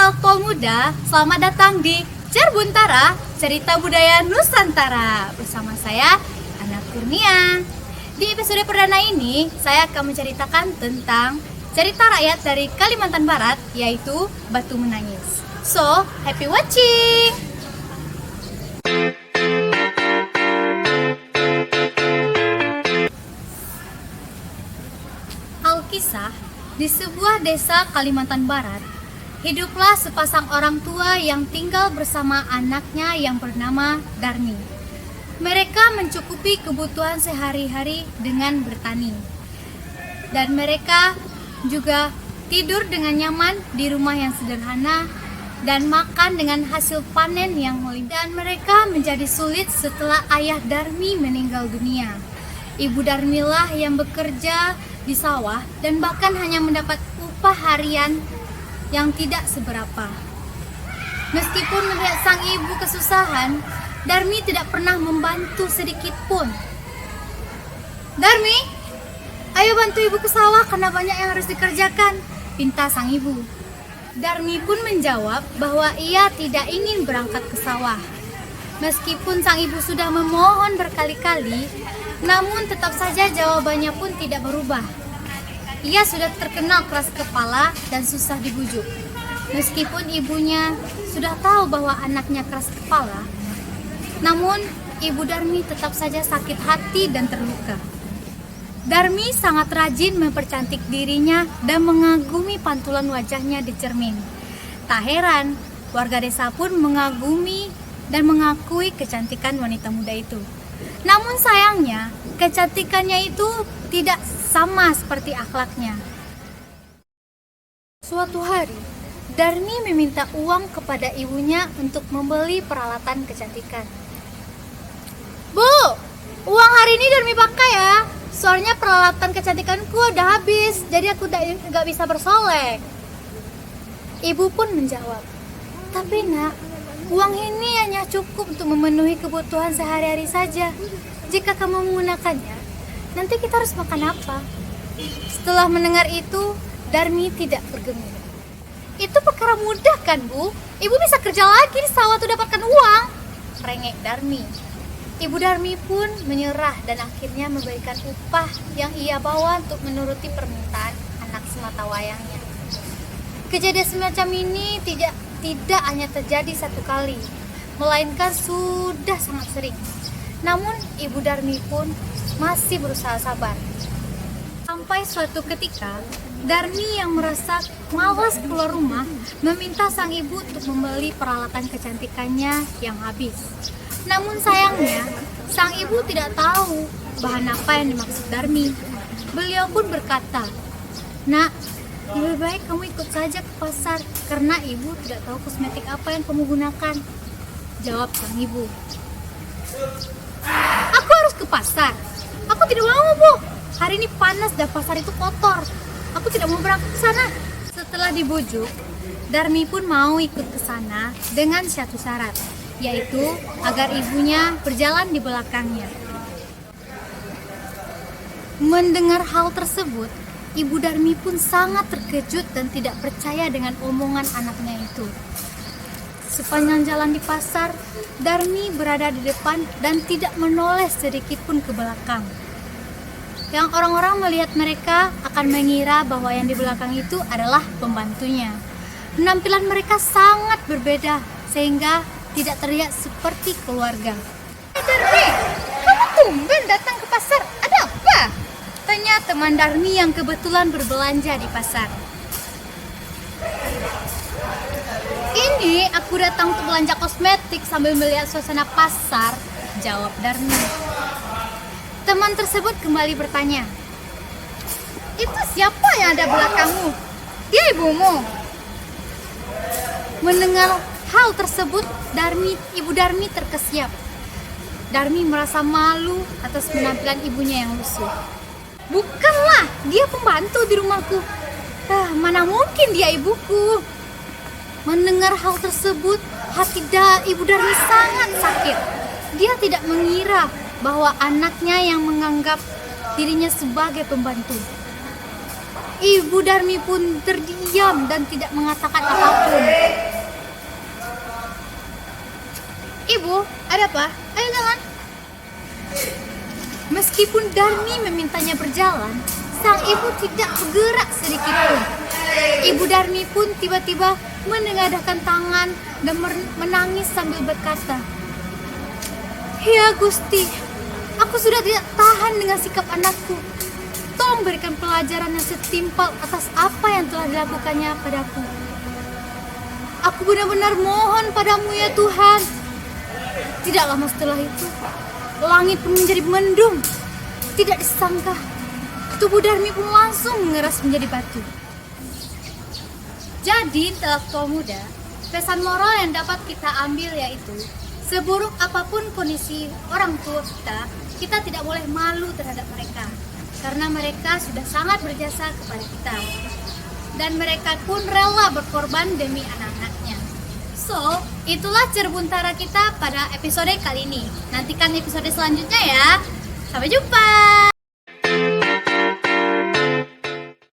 intelektual muda, selamat datang di Cerbuntara, Cerita Budaya Nusantara. Bersama saya, Ana Kurnia. Di episode perdana ini, saya akan menceritakan tentang cerita rakyat dari Kalimantan Barat, yaitu Batu Menangis. So, happy watching! Alkisah, di sebuah desa Kalimantan Barat, hiduplah sepasang orang tua yang tinggal bersama anaknya yang bernama Darmi. Mereka mencukupi kebutuhan sehari-hari dengan bertani. Dan mereka juga tidur dengan nyaman di rumah yang sederhana dan makan dengan hasil panen yang melimpah. Dan mereka menjadi sulit setelah ayah Darmi meninggal dunia. Ibu Darmilah yang bekerja di sawah dan bahkan hanya mendapat upah harian yang tidak seberapa. Meskipun melihat sang ibu kesusahan, Darmi tidak pernah membantu sedikit pun. "Darmi, ayo bantu ibu ke sawah karena banyak yang harus dikerjakan," pinta sang ibu. Darmi pun menjawab bahwa ia tidak ingin berangkat ke sawah. Meskipun sang ibu sudah memohon berkali-kali, namun tetap saja jawabannya pun tidak berubah. Ia sudah terkenal keras kepala dan susah dibujuk. Meskipun ibunya sudah tahu bahwa anaknya keras kepala, namun ibu Darmi tetap saja sakit hati dan terluka. Darmi sangat rajin mempercantik dirinya dan mengagumi pantulan wajahnya di cermin. Tak heran, warga desa pun mengagumi dan mengakui kecantikan wanita muda itu. Namun sayangnya, kecantikannya itu tidak sama seperti akhlaknya. Suatu hari, Darmi meminta uang kepada ibunya untuk membeli peralatan kecantikan. "Bu, uang hari ini Darmi pakai ya. Soalnya peralatan kecantikanku udah habis, jadi aku gak bisa bersolek." Ibu pun menjawab, "Tapi nak, uang ini hanya cukup untuk memenuhi kebutuhan sehari-hari saja. Jika kamu menggunakannya, nanti kita harus makan apa?" Setelah mendengar itu, Darmi tidak bergeming. "Itu perkara mudah kan, Bu? Ibu bisa kerja lagi di sawah untuk dapatkan uang," rengek Darmi. Ibu Darmi pun menyerah dan akhirnya memberikan upah yang ia bawa untuk menuruti permintaan anak semata wayangnya. Kejadian semacam ini tidak hanya terjadi satu kali, melainkan sudah sangat sering. Namun ibu Darmi pun masih berusaha sabar. Sampai suatu ketika, Darmi yang merasa malas keluar rumah meminta sang ibu untuk membeli peralatan kecantikannya yang habis. Namun sayangnya, sang ibu tidak tahu bahan apa yang dimaksud Darmi. Beliau pun berkata, "Nak, lebih baik kamu ikut saja ke pasar karena ibu tidak tahu kosmetik apa yang kamu gunakan," jawab sang ibu. "Aku harus ke pasar? Aku tidak mau, Bu. Hari ini panas dan pasar itu kotor. Aku tidak mau berangkat ke sana." Setelah dibujuk, Darmi pun mau ikut ke sana dengan satu syarat, yaitu agar ibunya berjalan di belakangnya. Mendengar hal tersebut, ibu Darmi pun sangat terkejut dan tidak percaya dengan omongan anaknya itu. Sepanjang jalan di pasar, Darmi berada di depan dan tidak menoleh sedikit pun ke belakang. Yang orang-orang melihat mereka akan mengira bahwa yang di belakang itu adalah pembantunya. Penampilan mereka sangat berbeda sehingga tidak terlihat seperti keluarga. "Darmi, kamu tumben datang ke pasar. Ada apa?" tanya teman Darmi yang kebetulan berbelanja di pasar. "Ini aku datang untuk belanja kosmetik sambil melihat suasana pasar," jawab Darmi. Teman tersebut kembali bertanya, "Itu siapa yang ada belakangmu? Dia ibumu?" Mendengar hal tersebut, ibu Darmi terkesiap. Darmi merasa malu atas penampilan ibunya yang lusuh. "Bukanlah, dia pembantu di rumahku. Mana mungkin dia ibuku." Mendengar hal tersebut, hati ibu Darmi sangat sakit. Dia tidak mengira bahwa anaknya yang menganggap dirinya sebagai pembantu. Ibu Darmi pun terdiam dan tidak mengatakan apapun. Ibu, ada apa? Ayo jalan. Meskipun Darmi memintanya berjalan, sang ibu tidak bergerak sedikit pun. Ibu Darmi pun tiba-tiba menengadahkan tangan dan menangis sambil berkata, "Ya Gusti, aku sudah tidak tahan dengan sikap anakku. Tolong berikan pelajaran yang setimpal atas apa yang telah dilakukannya padaku. Aku benar-benar mohon padamu ya Tuhan." Tidak lama setelah itu, langit pun menjadi mendung. Tidak disangka, tubuh Darmi pun langsung mengeras menjadi batu. Jadi, intelektual muda, pesan moral yang dapat kita ambil yaitu, seburuk apapun kondisi orang tua kita tidak boleh malu terhadap mereka. Karena mereka sudah sangat berjasa kepada kita. Dan mereka pun rela berkorban demi anak-anaknya. So, itulah Cerbuntara kita pada episode kali ini. Nantikan episode selanjutnya ya. Sampai jumpa.